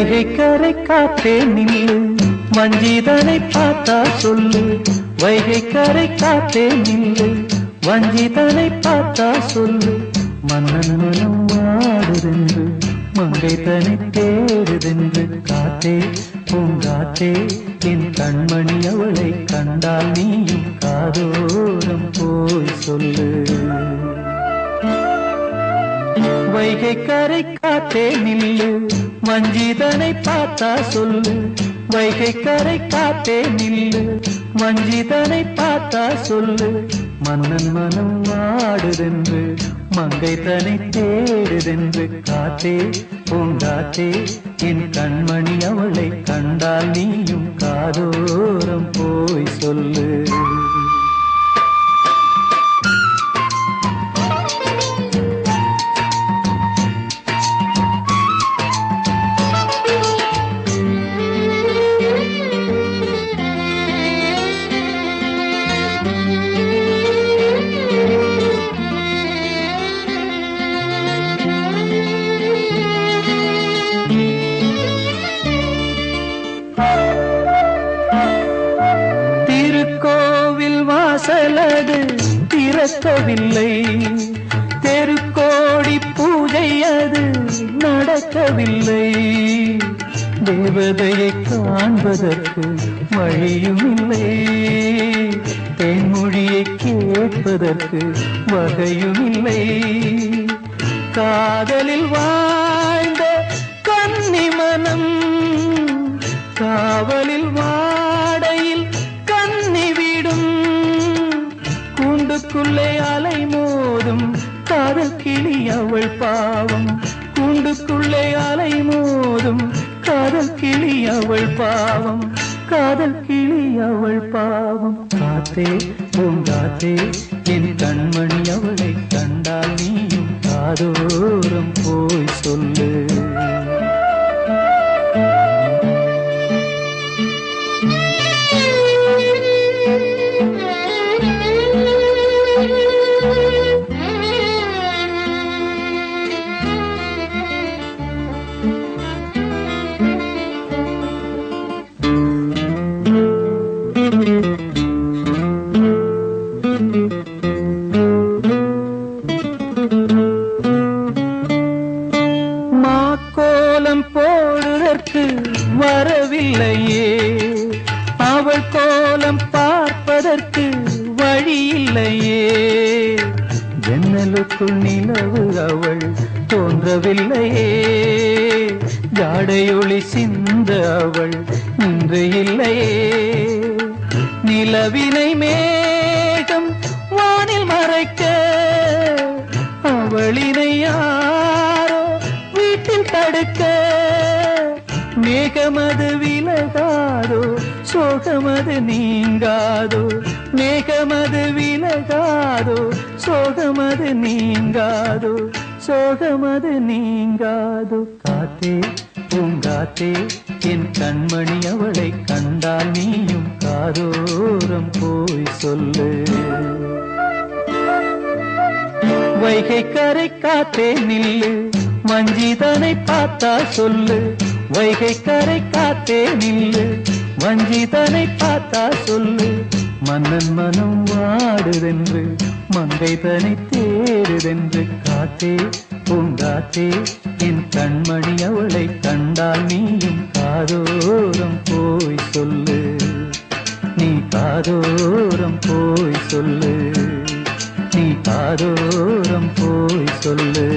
வைகை கரை காத்தே நில்லு, வஞ்சிதனை பார்த்தா சொல்லு. வைகை கரை காத்தே நில்லு, வஞ்சிதனை பார்த்தா சொல்லு. மன்னன் மனம் வாடுதென்று, மங்கை தனை தேடுதென்று. காத்தே பூங்காத்தே, என் கண்மணி அவளை கண்டால் நீயும் காதோரம் போய் சொல்லு. வைகை கரை காத்தே நில்லு, வஞ்சிதனை பார்த்தா சொல்லு. வைகை கரை காத்தே நில்லு, வஞ்சிதனை பார்த்தா சொல்லு. மன்னன் மனம் வாடுதென்று, மங்கை தனை தேடுதென்று. காத்தே பூங்காத்தே, என் கண்மணி அவளை கண்டால் நீயும் காதோரம் போய் சொல்லு. திருக்கோவில் வாசலது திறக்கவில்லை, தெருக்கோடி பூஜை அது நடக்கவில்லை. தேவதையை காண்பதற்கு வழியும் இல்லை, தேன்மொழியை கேட்பதற்கு வகையும் இல்லை. காதலில் வாழ்ந்த கன்னி மனம், காவலில் வாடையில் கன்னி விடும். கூண்டுக்குள்ளே அலை மோதும் காதல் கிளி அவள் பாவம். கூண்டுக்குள்ளே அலை மோதும் காதல் கிளி அவள் பாவம். காதல் கிளி அவள் பாவம். காத்தே பூங்காத்தே, என் கண்மணி அவளை கண்டால் நீயும் காதோரம் போய் சொல்லு. மாக்கோலம் போடுதற்கு வரவில்லையே, அவள் கோலம் பார்ப்பதற்கு வழியில்லையே. ஜன்னலுக்குள் நிலவு அவள் தோன்றவில்லையே, ஜாடையொளி சிந்த அவள் நின்று இல்லையே. நிலவினை மேகம் வானில் மறைக்க, அவளினை யாரோ வீட்டில் தடுக்க. மேகமது விலகாதோ, சோகமது நீங்காதோ. மேகமது விலகாதோ, சோகமது நீங்காதோ. சோகமது நீங்காதோ. காத்தே பூங்காத்தே, என் கண்மணி அவளை கண்டால் நீயும் காதோரம் போய் சொல்லு. வைகை கரை காத்தே நில்லு, வஞ்சிதனை பார்த்தா சொல்லு. வைகை கரை காத்தே நில்லு, வஞ்சிதனை பார்த்தா சொல்லு. மன்னன் மனம் வாடுதென்று, மங்கை தனை தேடுதென்று. காத்தே பூங்காத்தே, என் கண்மணி அவளை கண்டால் நீயும் காதோரம் போய் சொல்லு. நீ காதோரம் போய் சொல்லு, நீ காதோரம் போய் சொல்லு.